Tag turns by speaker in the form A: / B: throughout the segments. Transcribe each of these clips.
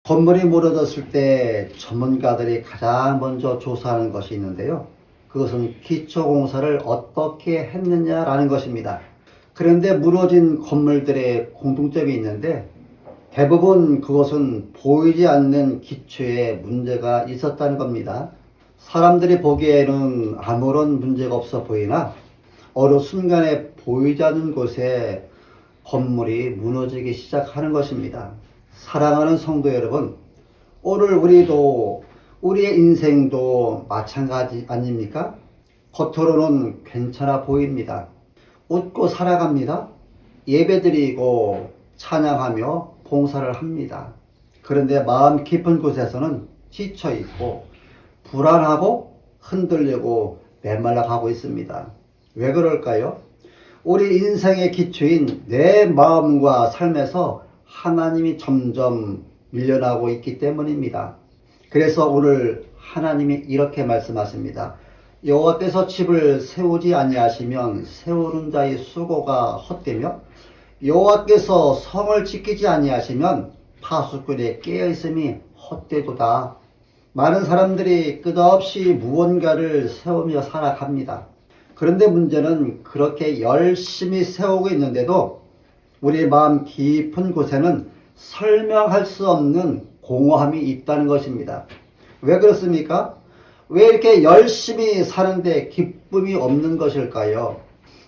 A: 건물이 무너졌을 때 전문가들이 가장 먼저 조사하는 것이 있는데요. 그것은 기초공사를 어떻게 했느냐라는 것입니다. 그런데 무너진 건물들의 공통점이 있는데 대부분 그것은 보이지 않는 기초에 문제가 있었다는 겁니다. 사람들이 보기에는 아무런 문제가 없어 보이나 어느 순간에 보이지 않는 곳에 건물이 무너지기 시작하는 것입니다. 사랑하는 성도 여러분, 오늘 우리도 우리의 인생도 마찬가지 아닙니까? 겉으로는 괜찮아 보입니다. 웃고 살아갑니다. 예배드리고 찬양하며 봉사를 합니다. 그런데 마음 깊은 곳에서는 지쳐있고 불안하고 흔들리고 메말라 가고 있습니다. 왜 그럴까요? 우리 인생의 기초인 내 마음과 삶에서 하나님이 점점 밀려나고 있기 때문입니다. 그래서 오늘 하나님이 이렇게 말씀하십니다. 여호와께서 집을 세우지 아니하시면 세우는 자의 수고가 헛되며 여호와께서 성을 지키지 아니하시면 파수꾼의 깨어있음이 헛되도다. 많은 사람들이 끝없이 무언가를 세우며 살아갑니다. 그런데 문제는 그렇게 열심히 세우고 있는데도 우리 마음 깊은 곳에는 설명할 수 없는 공허함이 있다는 것입니다. 왜 그렇습니까? 왜 이렇게 열심히 사는데 기쁨이 없는 것일까요?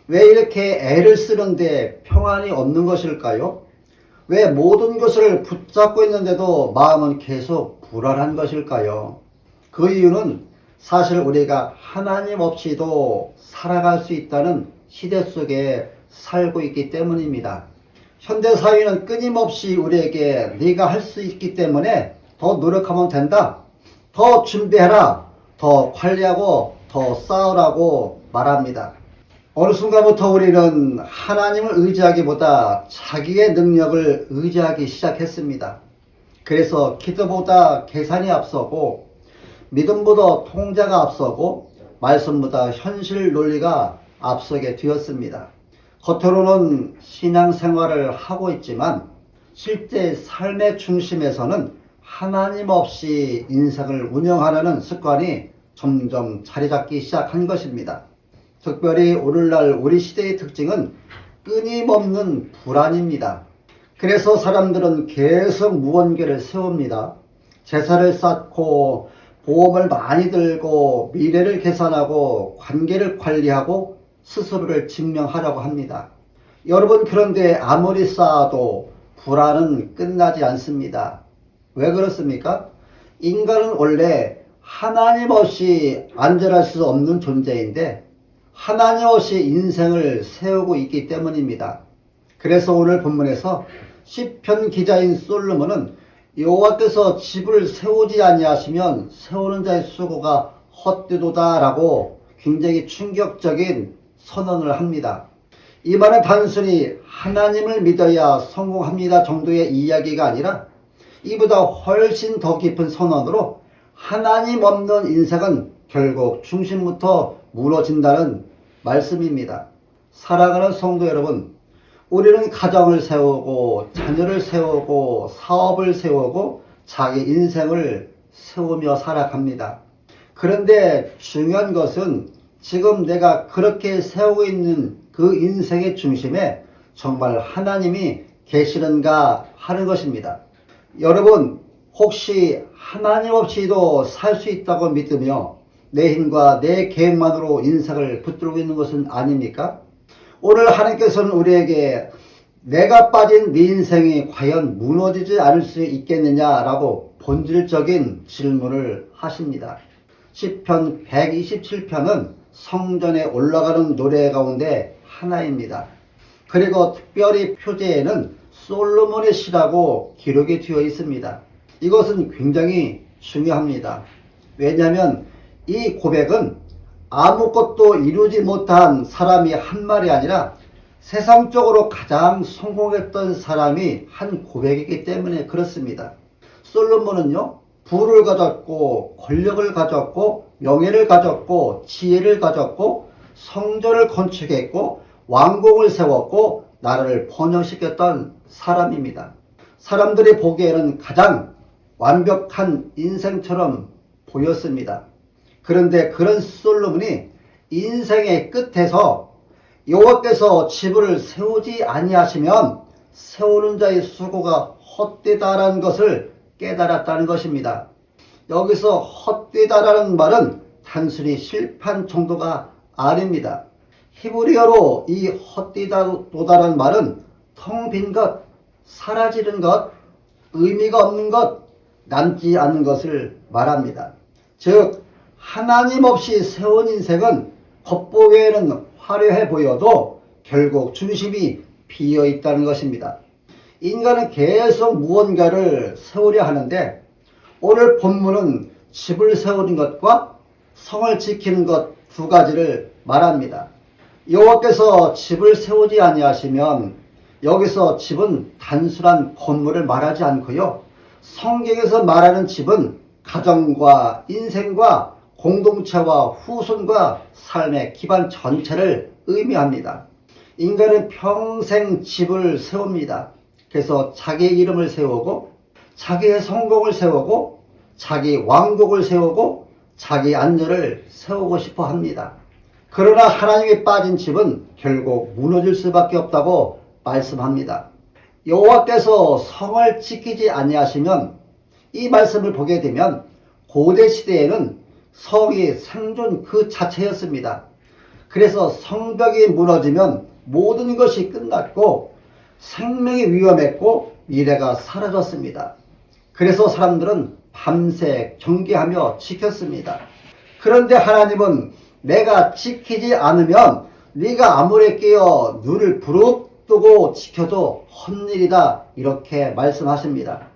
A: 왜 이렇게 애를 쓰는데 평안이 없는 것일까요? 왜 모든 것을 붙잡고 있는데도 마음은 계속 불안한 것일까요? 그 이유는 사실 우리가 하나님 없이도 살아갈 수 있다는 시대 속에 살고 있기 때문입니다. 현대사회는 끊임없이 우리에게 네가 할 수 있기 때문에 더 노력하면 된다. 더 준비해라. 더 관리하고 더 싸우라고 말합니다. 어느 순간부터 우리는 하나님을 의지하기보다 자기의 능력을 의지하기 시작했습니다. 그래서 기도보다 계산이 앞서고 믿음보다 통제가 앞서고 말씀보다 현실 논리가 앞서게 되었습니다. 겉으로는 신앙생활을 하고 있지만 실제 삶의 중심에서는 하나님 없이 인생을 운영하려는 습관이 점점 자리 잡기 시작한 것입니다. 특별히 오늘날 우리 시대의 특징은 끊임없는 불안입니다. 그래서 사람들은 계속 무언가를 세웁니다. 제사를 쌓고 보험을 많이 들고 미래를 계산하고 관계를 관리하고 스스로를 증명하려고 합니다. 여러분, 그런데 아무리 쌓아도 불안은 끝나지 않습니다. 왜 그렇습니까? 인간은 원래 하나님 없이 안전할 수 없는 존재인데 하나님 없이 인생을 세우고 있기 때문입니다. 그래서 오늘 본문에서 시편 기자인 솔로몬은 여호와께서 집을 세우지 아니하시면 세우는 자의 수고가 헛되도다 라고 굉장히 충격적인 선언을 합니다. 이 말은 단순히 하나님을 믿어야 성공합니다 정도의 이야기가 아니라 이보다 훨씬 더 깊은 선언으로 하나님 없는 인생은 결국 중심부터 무너진다는 말씀입니다. 사랑하는 성도 여러분, 우리는 가정을 세우고 자녀를 세우고 사업을 세우고 자기 인생을 세우며 살아갑니다. 그런데 중요한 것은 지금 내가 그렇게 세우고 있는 그 인생의 중심에 정말 하나님이 계시는가 하는 것입니다. 여러분, 혹시 하나님 없이도 살 수 있다고 믿으며 내 힘과 내 계획만으로 인생을 붙들고 있는 것은 아닙니까? 오늘 하나님께서는 우리에게 내가 빠진 네 인생이 과연 무너지지 않을 수 있겠느냐라고 본질적인 질문을 하십니다. 시편 127편은 성전에 올라가는 노래 가운데 하나입니다. 그리고 특별히 표제에는 솔로몬의 시라고 기록이 되어 있습니다. 이것은 굉장히 중요합니다. 왜냐하면 이 고백은 아무것도 이루지 못한 사람이 한 말이 아니라 세상적으로 가장 성공했던 사람이 한 고백이기 때문에 그렇습니다. 솔로몬은요, 부를 가졌고 권력을 가졌고 명예를 가졌고 지혜를 가졌고 성전을 건축했고 왕궁을 세웠고 나라를 번영시켰던 사람입니다. 사람들이 보기에는 가장 완벽한 인생처럼 보였습니다. 그런데 그런 솔로몬이 인생의 끝에서 여호와께서 집을 세우지 아니하시면 세우는 자의 수고가 헛되다라는 것을 깨달았다는 것입니다. 여기서 헛되다라는 말은 단순히 실패한 정도가 아닙니다. 히브리어로 이 헛되다라는 말은 텅 빈 것, 사라지는 것, 의미가 없는 것, 남지 않는 것을 말합니다. 즉 하나님 없이 세운 인생은 겉보기에는 화려해 보여도 결국 중심이 비어 있다는 것입니다. 인간은 계속 무언가를 세우려 하는데 오늘 본문은 집을 세우는 것과 성을 지키는 것 두 가지를 말합니다. 여호와께서 집을 세우지 아니하시면 여기서 집은 단순한 건물을 말하지 않고요. 성경에서 말하는 집은 가정과 인생과 공동체와 후손과 삶의 기반 전체를 의미합니다. 인간은 평생 집을 세웁니다. 그래서 자기의 이름을 세우고 자기의 성공을 세우고 자기 왕국을 세우고 자기 안전을 세우고 싶어 합니다. 그러나 하나님이 빠진 집은 결국 무너질 수밖에 없다고 말씀합니다. 여호와께서 성을 지키지 아니하시면 이 말씀을 보게 되면 고대 시대에는 성이 생존 그 자체였습니다. 그래서 성벽이 무너지면 모든 것이 끝났고 생명이 위험했고 미래가 사라졌습니다. 그래서 사람들은 밤새 경계하며 지켰습니다. 그런데 하나님은 내가 지키지 않으면 네가 아무리 깨어 눈을 부릅뜨고 지켜도 헛일이다 이렇게 말씀하십니다.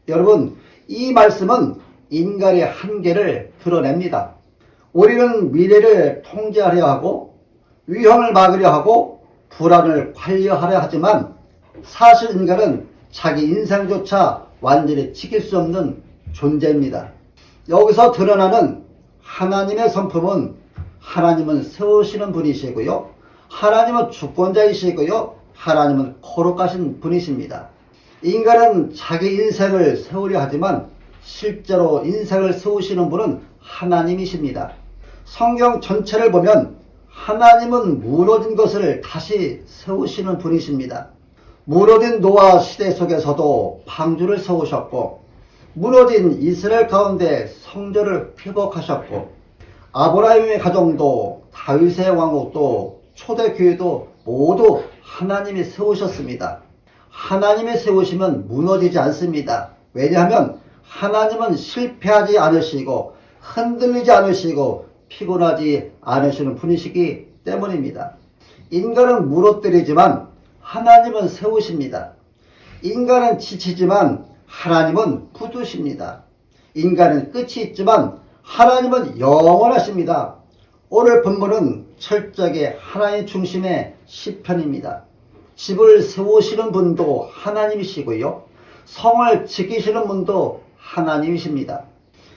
A: 여러분 이 말씀은 인간의 한계를 드러냅니다. 우리는 미래를 통제하려 하고 위험을 막으려 하고 불안을 관리하려 하지만 사실 인간은 자기 인생조차 완전히 지킬 수 없는 존재입니다. 여기서 드러나는 하나님의 성품은 하나님은 세우시는 분이시고요. 하나님은 주권자이시고요. 하나님은 거룩하신 분이십니다. 인간은 자기 인생을 세우려 하지만 실제로 인생을 세우시는 분은 하나님이십니다. 성경 전체를 보면 하나님은 무너진 것을 다시 세우시는 분이십니다. 무너진 노아 시대 속에서도 방주를 세우셨고 무너진 이스라엘 가운데 성전을 회복하셨고 아브라함의 가정도 다윗의 왕국도 초대교회도 모두 하나님이 세우셨습니다. 하나님이 세우시면 무너지지 않습니다. 왜냐하면 하나님은 실패하지 않으시고 흔들리지 않으시고 피곤하지 않으시는 분이시기 때문입니다. 인간은 무너뜨리지만 하나님은 세우십니다. 인간은 지치지만 하나님은 굳으십니다. 인간은 끝이 있지만 하나님은 영원하십니다. 오늘 본문은 철저하게 하나님 중심의 시편입니다. 집을 세우시는 분도 하나님이시고요. 성을 지키시는 분도 하나님이십니다.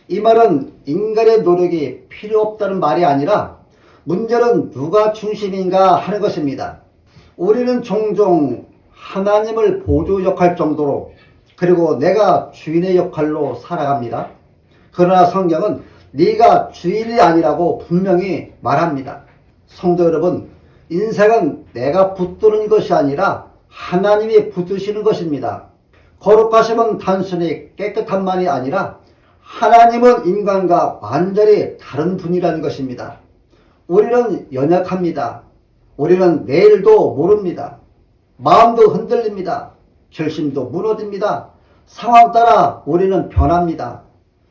A: 이 말은 인간의 노력이 필요 없다는 말이 아니라 문제는 누가 중심인가 하는 것입니다. 우리는 종종 하나님을 보조역할 정도로 그리고 내가 주인의 역할로 살아갑니다. 그러나 성경은 네가 주인이 아니라고 분명히 말합니다. 성도 여러분, 인생은 내가 붙드는 것이 아니라 하나님이 붙드시는 것입니다. 거룩하심은 단순히 깨끗한만이 아니라 하나님은 인간과 완전히 다른 분이라는 것입니다. 우리는 연약합니다. 우리는 내일도 모릅니다. 마음도 흔들립니다. 결심도 무너집니다. 상황 따라 우리는 변합니다.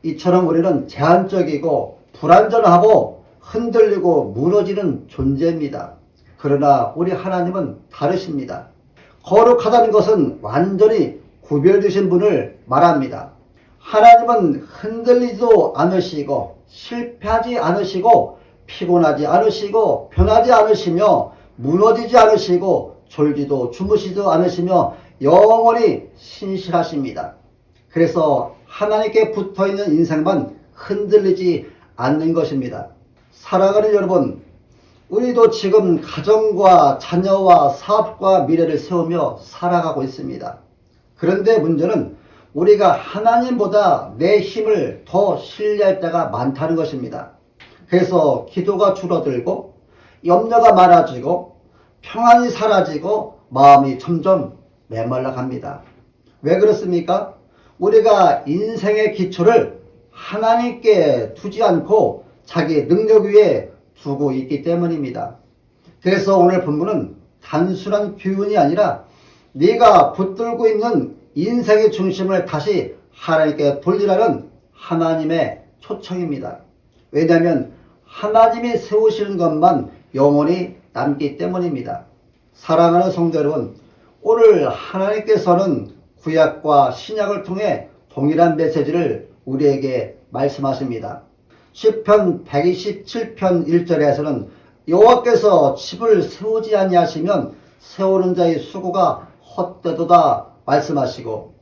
A: 이처럼 우리는 제한적이고 불완전하고 흔들리고 무너지는 존재입니다. 그러나 우리 하나님은 다르십니다. 거룩하다는 것은 완전히 구별되신 분을 말합니다. 하나님은 흔들리지도 않으시고 실패하지 않으시고 피곤하지 않으시고 변하지 않으시며 무너지지 않으시고 졸지도 주무시지도 않으시며 영원히 신실하십니다. 그래서 하나님께 붙어있는 인생만 흔들리지 않는 것입니다. 사랑하는 여러분, 우리도 지금 가정과 자녀와 사업과 미래를 세우며 살아가고 있습니다. 그런데 문제는 우리가 하나님보다 내 힘을 더 신뢰할 때가 많다는 것입니다. 그래서 기도가 줄어들고 염려가 많아지고 평안이 사라지고 마음이 점점 메말라 갑니다. 왜 그렇습니까? 우리가 인생의 기초를 하나님께 두지 않고 자기 능력 위에 두고 있기 때문입니다. 그래서 오늘 본문은 단순한 교훈이 아니라 네가 붙들고 있는 인생의 중심을 다시 하나님께 돌리라는 하나님의 초청입니다. 왜냐하면 하나님이 세우시는 것만 영원히 남기 때문입니다. 사랑하는 성도 여러분, 오늘 하나님께서는 구약과 신약을 통해 동일한 메시지를 우리에게 말씀하십니다. 시편 127편 1절에서는 여호와께서 집을 세우지 아니하시면 세우는 자의 수고가 헛되도다 말씀하시고,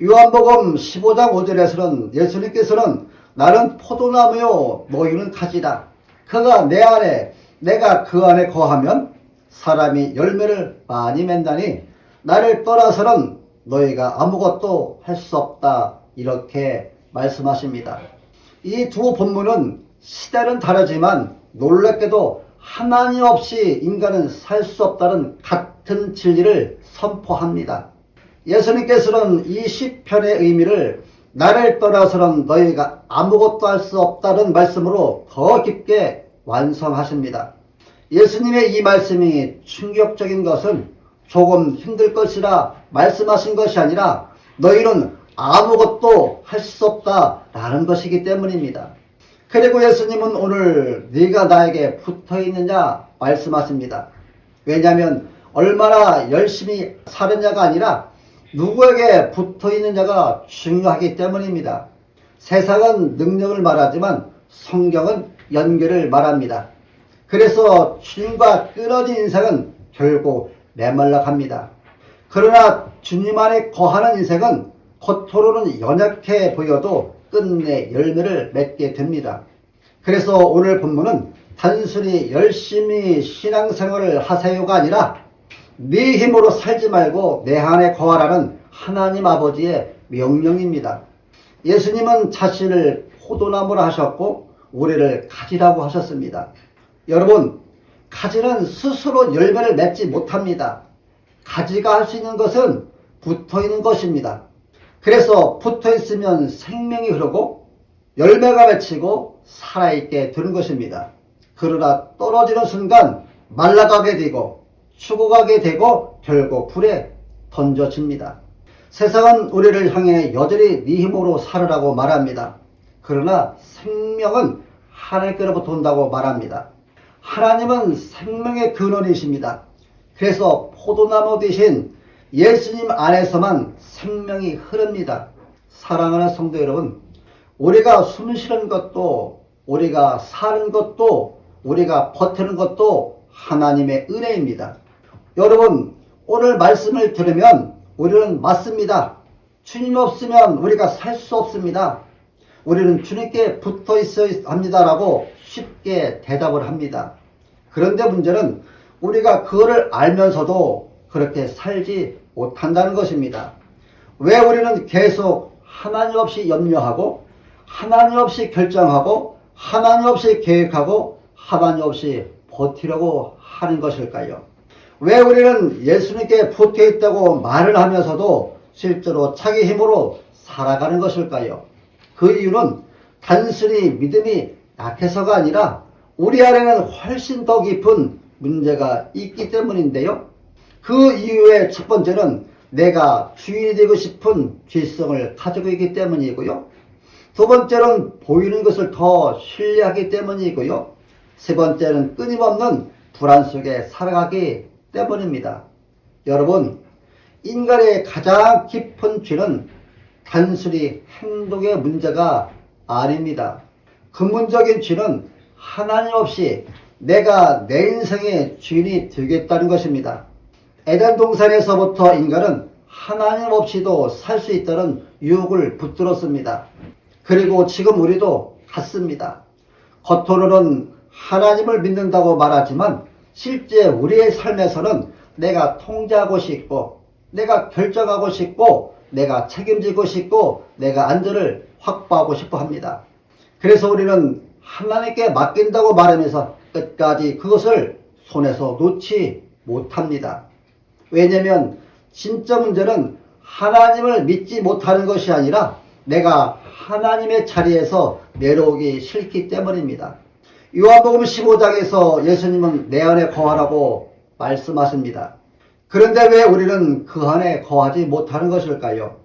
A: 요한복음 15장 5절에서는 예수님께서는 나는 포도나무요 너희는 가지라. 그가 내 안에 내가 그 안에 거하면 사람이 열매를 많이 맺나니 나를 떠나서는 너희가 아무것도 할 수 없다. 이렇게 말씀하십니다. 이 두 본문은 시대는 다르지만 놀랍게도 하나님 없이 인간은 살 수 없다는 같은 진리를 선포합니다. 예수님께서는 이 시편의 의미를 나를 떠나서는 너희가 아무것도 할 수 없다는 말씀으로 더 깊게 완성하십니다. 예수님의 이 말씀이 충격적인 것은 조금 힘들 것이라 말씀하신 것이 아니라 너희는 아무것도 할 수 없다라는 것이기 때문입니다. 그리고 예수님은 오늘 네가 나에게 붙어있느냐 말씀하십니다. 왜냐하면 얼마나 열심히 사느냐가 아니라 누구에게 붙어있느냐가 중요하기 때문입니다. 세상은 능력을 말하지만 성경은 연결을 말합니다. 그래서 주님과 끊어진 인생은 결국 메말라 갑니다. 그러나 주님 안에 거하는 인생은 겉으로는 연약해 보여도 끝내 열매를 맺게 됩니다. 그래서 오늘 본문은 단순히 열심히 신앙생활을 하세요가 아니라 네 힘으로 살지 말고 내 안에 거하라는 하나님 아버지의 명령입니다. 예수님은 자신을 포도나무라 하셨고 우리를 가지라고 하셨습니다. 여러분, 가지는 스스로 열매를 맺지 못합니다. 가지가 할 수 있는 것은 붙어있는 것입니다. 그래서 붙어있으면 생명이 흐르고 열매가 맺히고 살아있게 되는 것입니다. 그러나 떨어지는 순간 말라가게 되고 죽어가게 되고 결국 불에 던져집니다. 세상은 우리를 향해 여전히 네 힘으로 살으라고 말합니다. 그러나 생명은 하나님께로부터 온다고 말합니다. 하나님은 생명의 근원이십니다. 그래서 포도나무 대신 예수님 안에서만 생명이 흐릅니다. 사랑하는 성도 여러분, 우리가 숨 쉬는 것도 우리가 사는 것도 우리가 버티는 것도 하나님의 은혜입니다. 여러분, 오늘 말씀을 들으면 우리는 맞습니다. 주님 없으면 우리가 살 수 없습니다. 우리는 주님께 붙어 있어야 합니다라고 쉽게 대답을 합니다. 그런데 문제는 우리가 그거를 알면서도 그렇게 살지 못한다는 것입니다. 왜 우리는 계속 하나님 없이 염려하고 하나님 없이 결정하고 하나님 없이 계획하고 하나님 없이 버티려고 하는 것일까요? 왜 우리는 예수님께 붙어 있다고 말을 하면서도 실제로 자기 힘으로 살아가는 것일까요? 그 이유는 단순히 믿음이 약해서가 아니라 우리 안에는 훨씬 더 깊은 문제가 있기 때문인데요. 그 이유의 첫 번째는 내가 주인이 되고 싶은 죄성을 가지고 있기 때문이고요. 두 번째는 보이는 것을 더 신뢰하기 때문이고요. 세 번째는 끊임없는 불안 속에 살아가기 때문입니다. 여러분, 인간의 가장 깊은 죄는 단순히 행동의 문제가 아닙니다. 근본적인 죄는 하나님 없이 내가 내 인생의 주인이 되겠다는 것입니다. 에덴 동산에서부터 인간은 하나님 없이도 살 수 있다는 유혹을 붙들었습니다. 그리고 지금 우리도 같습니다. 겉으로는 하나님을 믿는다고 말하지만 실제 우리의 삶에서는 내가 통제하고 싶고 내가 결정하고 싶고 내가 책임지고 싶고 내가 안전을 확보하고 싶어 합니다. 그래서 우리는 하나님께 맡긴다고 말하면서 끝까지 그것을 손에서 놓지 못합니다. 왜냐하면 진짜 문제는 하나님을 믿지 못하는 것이 아니라 내가 하나님의 자리에서 내려오기 싫기 때문입니다. 요한복음 15장에서 예수님은 내 안에 거하라고 말씀하십니다. 그런데 왜 우리는 그 안에 거하지 못하는 것일까요?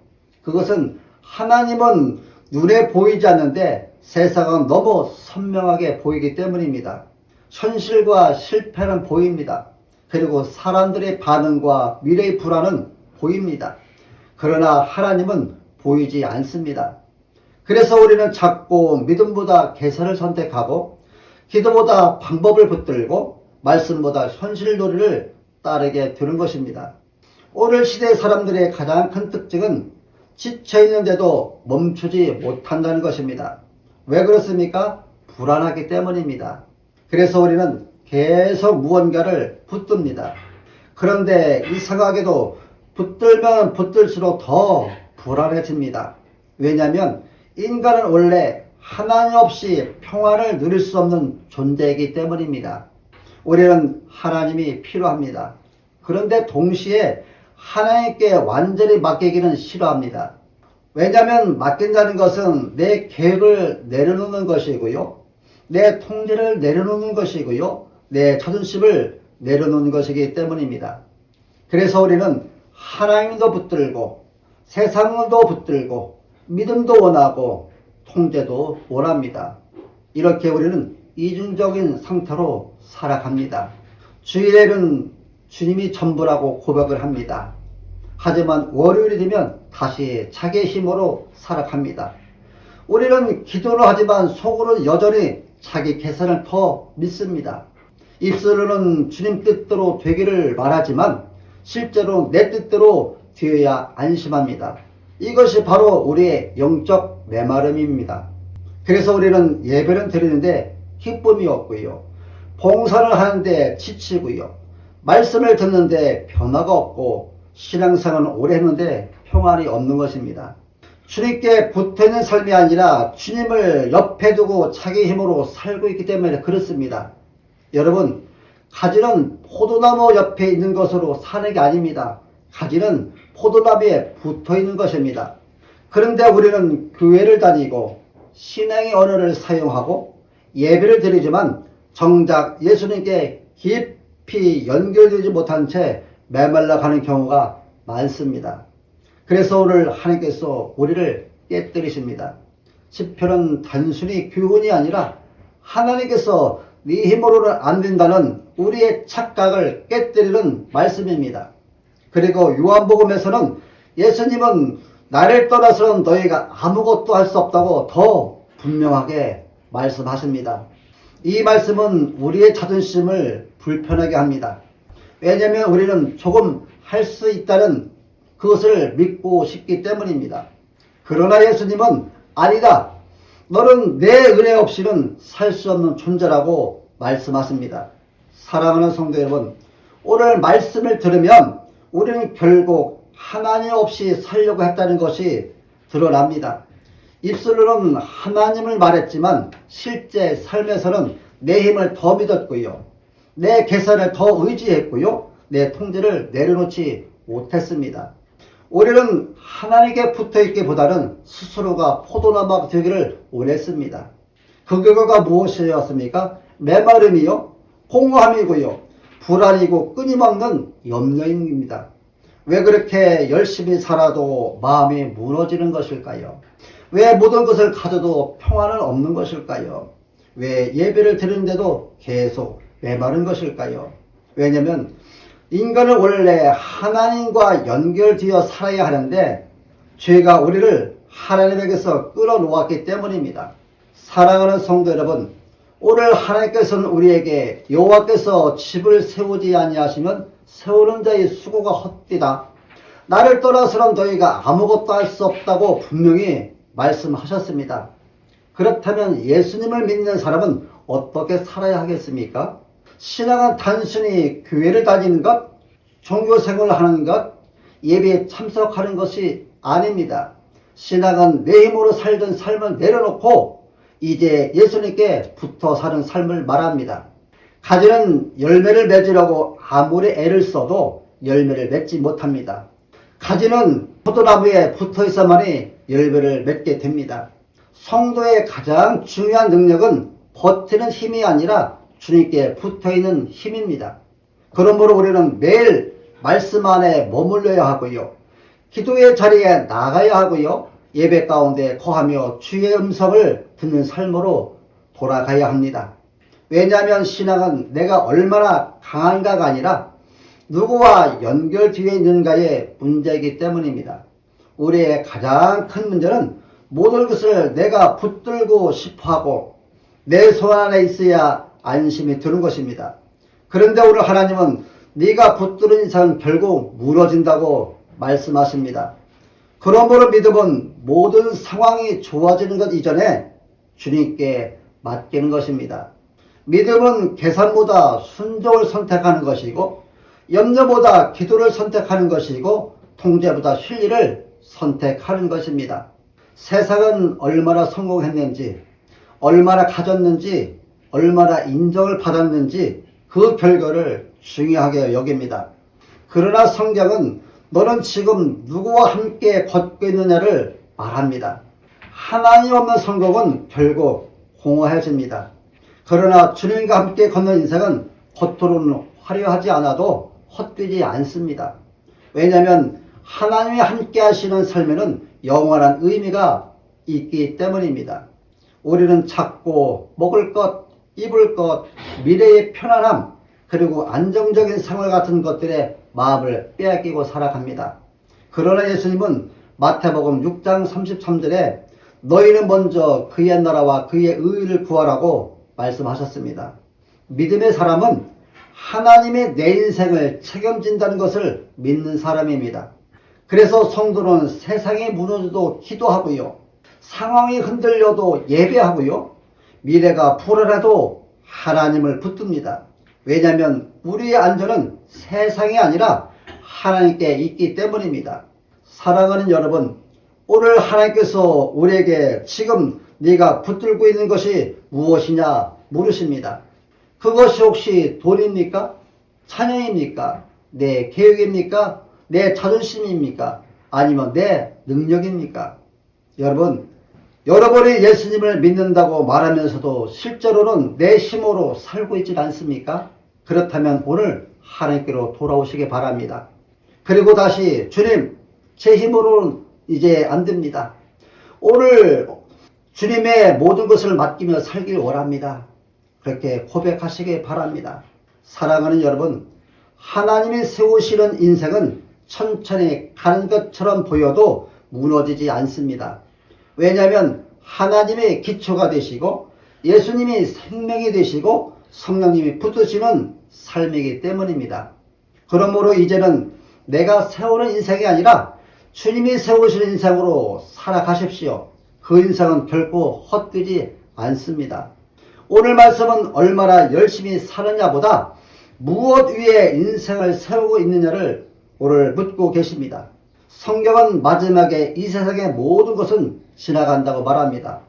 A: 그것은 하나님은 눈에 보이지 않는데 세상은 너무 선명하게 보이기 때문입니다. 현실과 실패는 보입니다. 그리고 사람들의 반응과 미래의 불안은 보입니다. 그러나 하나님은 보이지 않습니다. 그래서 우리는 자꾸 믿음보다 계산을 선택하고 기도보다 방법을 붙들고 말씀보다 현실놀이를 따르게 되는 것입니다. 오늘 시대 사람들의 가장 큰 특징은 지쳐있는데도 멈추지 못한다는 것입니다. 왜 그렇습니까? 불안하기 때문입니다. 그래서 우리는 계속 무언가를 붙듭니다. 그런데 이상하게도 붙들면 붙들수록 더 불안해집니다. 왜냐하면 인간은 원래 하나님 없이 평안을 누릴 수 없는 존재이기 때문입니다. 우리는 하나님이 필요합니다. 그런데 동시에 하나님께 완전히 맡기기는 싫어합니다. 왜냐하면 맡긴다는 것은 내 계획을 내려놓는 것이고요. 내 통제를 내려놓는 것이고요. 내 자존심을 내려놓는 것이기 때문입니다. 그래서 우리는 하나님도 붙들고 세상도 붙들고 믿음도 원하고 통제도 원합니다. 이렇게 우리는 이중적인 상태로 살아갑니다. 주일에는 주님이 전부라고 고백을 합니다. 하지만 월요일이 되면 다시 자기의 힘으로 살아갑니다. 우리는 기도를 하지만 속으로는 여전히 자기 계산을 더 믿습니다. 입술로는 주님 뜻대로 되기를 말하지만 실제로 내 뜻대로 되어야 안심합니다. 이것이 바로 우리의 영적 메마름입니다. 그래서 우리는 예배는 드리는데 기쁨이 없고요. 봉사를 하는데 지치고요. 말씀을 듣는데 변화가 없고 신앙생활은 오래 했는데 평안이 없는 것입니다. 주님께 붙어있는 삶이 아니라 주님을 옆에 두고 자기 힘으로 살고 있기 때문에 그렇습니다. 여러분, 가지는 포도나무 옆에 있는 것으로 사는 게 아닙니다. 가지는 포도나무에 붙어있는 것입니다. 그런데 우리는 교회를 다니고 신앙의 언어를 사용하고 예배를 드리지만 정작 예수님께 깊이 연결되지 못한 채 메말라 가는 경우가 많습니다. 그래서 오늘 하나님께서 우리를 깨뜨리십니다. 시편은 단순히 교훈이 아니라 하나님께서 네 힘으로는 안 된다는 우리의 착각을 깨뜨리는 말씀입니다. 그리고 요한복음에서는 예수님은 나를 떠나서는 너희가 아무것도 할 수 없다고 더 분명하게 말씀하십니다. 이 말씀은 우리의 자존심을 불편하게 합니다. 왜냐하면 우리는 조금 할 수 있다는 그것을 믿고 싶기 때문입니다. 그러나 예수님은 아니다. 너는 내 은혜 없이는 살 수 없는 존재라고 말씀하십니다. 사랑하는 성도 여러분, 오늘 말씀을 들으면 우리는 결국 하나님 없이 살려고 했다는 것이 드러납니다. 입술로는 하나님을 말했지만 실제 삶에서는 내 힘을 더 믿었고요. 내 계산을 더 의지했고요. 내 통제를 내려놓지 못했습니다. 우리는 하나님께 붙어있기보다는 스스로가 포도나무가 되기를 원했습니다. 그 결과가 무엇이었습니까? 메마름이요, 공허함이고요, 불안이고 끊임없는 염려입니다. 왜 그렇게 열심히 살아도 마음이 무너지는 것일까요? 왜 모든 것을 가져도 평안은 없는 것일까요? 왜 예배를 드리는데도 계속 메마른 것일까요? 왜냐하면 인간은 원래 하나님과 연결되어 살아야 하는데 죄가 우리를 하나님에게서 끌어놓았기 때문입니다. 사랑하는 성도 여러분, 오늘 하나님께서는 우리에게 여호와께서 집을 세우지 아니하시면 세우는 자의 수고가 헛되다. 나를 떠나서는 너희가 아무것도 할 수 없다고 분명히 말씀하셨습니다. 그렇다면 예수님을 믿는 사람은 어떻게 살아야 하겠습니까? 신앙은 단순히 교회를 다니는 것, 종교생활을 하는 것, 예배에 참석하는 것이 아닙니다. 신앙은 내 힘으로 살던 삶을 내려놓고 이제 예수님께 붙어 사는 삶을 말합니다. 가지는 열매를 맺으려고 아무리 애를 써도 열매를 맺지 못합니다. 가지는 포도나무에 붙어 있어만이 열매를 맺게 됩니다. 성도의 가장 중요한 능력은 버티는 힘이 아니라 주님께 붙어있는 힘입니다. 그러므로 우리는 매일 말씀 안에 머물러야 하고요. 기도의 자리에 나가야 하고요. 예배 가운데 거하며 주의 음성을 듣는 삶으로 돌아가야 합니다. 왜냐하면 신앙은 내가 얼마나 강한가가 아니라 누구와 연결되어 있는가의 문제이기 때문입니다. 우리의 가장 큰 문제는 모든 것을 내가 붙들고 싶어하고 내 손 안에 있어야 안심이 드는 것입니다. 그런데 오늘 하나님은 네가 붙드는 이상 결국 무너진다고 말씀하십니다. 그러므로 믿음은 모든 상황이 좋아지는 것 이전에 주님께 맡기는 것입니다. 믿음은 계산보다 순종을 선택하는 것이고 염려보다 기도를 선택하는 것이고 통제보다 신리를 선택하는 것입니다. 세상은 얼마나 성공했는지, 얼마나 가졌는지, 얼마나 인정을 받았는지 그 결과를 중요하게 여깁니다. 그러나 성경은 너는 지금 누구와 함께 걷고 있느냐를 말합니다. 하나님 없는 성공은 결국 공허해집니다. 그러나 주님과 함께 걷는 인생은 겉으로는 화려하지 않아도 헛되지 않습니다. 왜냐하면 하나님이 함께 하시는 삶에는 영원한 의미가 있기 때문입니다. 우리는 찾고 먹을 것, 입을 것, 미래의 편안함, 그리고 안정적인 생활 같은 것들에 마음을 빼앗기고 살아갑니다. 그러나 예수님은 마태복음 6장 33절에 너희는 먼저 그의 나라와 그의 의를 구하라고 말씀하셨습니다. 믿음의 사람은 하나님의 내 인생을 책임진다는 것을 믿는 사람입니다. 그래서 성도는 세상이 무너져도 기도하고요. 상황이 흔들려도 예배하고요. 미래가 불안해도 하나님을 붙듭니다. 왜냐하면 우리의 안전은 세상이 아니라 하나님께 있기 때문입니다. 사랑하는 여러분, 오늘 하나님께서 우리에게 지금 네가 붙들고 있는 것이 무엇이냐 물으십니다. 그것이 혹시 돈입니까? 찬양입니까? 내 계획입니까? 내 자존심입니까? 아니면 내 능력입니까? 여러분이 예수님을 믿는다고 말하면서도 실제로는 내 힘으로 살고 있지 않습니까? 그렇다면 오늘 하나님께로 돌아오시기 바랍니다. 그리고 다시 주님, 제 힘으로는 이제 안 됩니다. 오늘 주님의 모든 것을 맡기며 살길 원합니다. 그렇게 고백하시기 바랍니다. 사랑하는 여러분, 하나님이 세우시는 인생은 천천히 가는 것처럼 보여도 무너지지 않습니다. 왜냐하면 하나님의 기초가 되시고 예수님이 생명이 되시고 성령님이 붙으시는 삶이기 때문입니다. 그러므로 이제는 내가 세우는 인생이 아니라 주님이 세우시는 인생으로 살아가십시오. 그 인생은 결코 헛되지 않습니다. 오늘 말씀은 얼마나 열심히 사느냐보다 무엇 위에 인생을 세우고 있느냐를 오늘 묻고 계십니다. 성경은 마지막에 이 세상의 모든 것은 지나간다고 말합니다.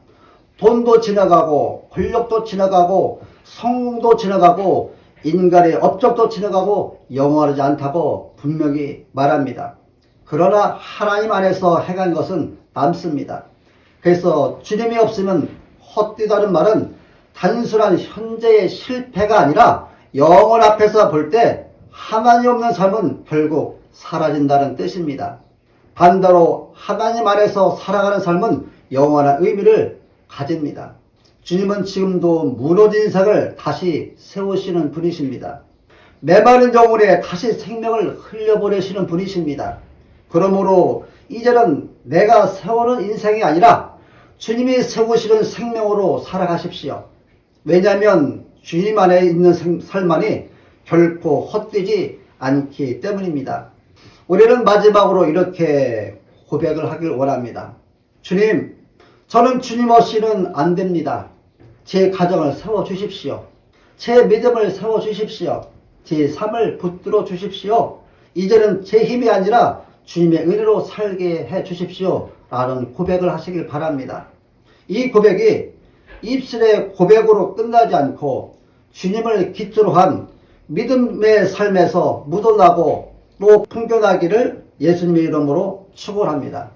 A: 돈도 지나가고 권력도 지나가고 성공도 지나가고 인간의 업적도 지나가고 영원하지 않다고 분명히 말합니다. 그러나 하나님 안에서 행한 것은 남습니다. 그래서 주님이 없으면 헛되다는 말은 단순한 현재의 실패가 아니라 영원 앞에서 볼 때 하나님 없는 삶은 결국 사라진다는 뜻입니다. 반대로 하나님 안에서 살아가는 삶은 영원한 의미를 가집니다. 주님은 지금도 무너진 인생을 다시 세우시는 분이십니다. 메마른 영혼에 다시 생명을 흘려보내시는 분이십니다. 그러므로 이제는 내가 세우는 인생이 아니라 주님이 세우시는 생명으로 살아가십시오. 왜냐하면 주님 안에 있는 삶만이 결코 헛되지 않기 때문입니다. 우리는 마지막으로 이렇게 고백을 하길 원합니다. 주님, 저는 주님 없이는 안 됩니다. 제 가정을 세워주십시오. 제 믿음을 세워주십시오. 제 삶을 붙들어 주십시오. 이제는 제 힘이 아니라 주님의 은혜로 살게 해 주십시오 라는 고백을 하시길 바랍니다. 이 고백이 입술의 고백으로 끝나지 않고 주님을 기초로 한 믿음의 삶에서 묻어나고 또 풍겨나기를 예수님의 이름으로 축원합니다.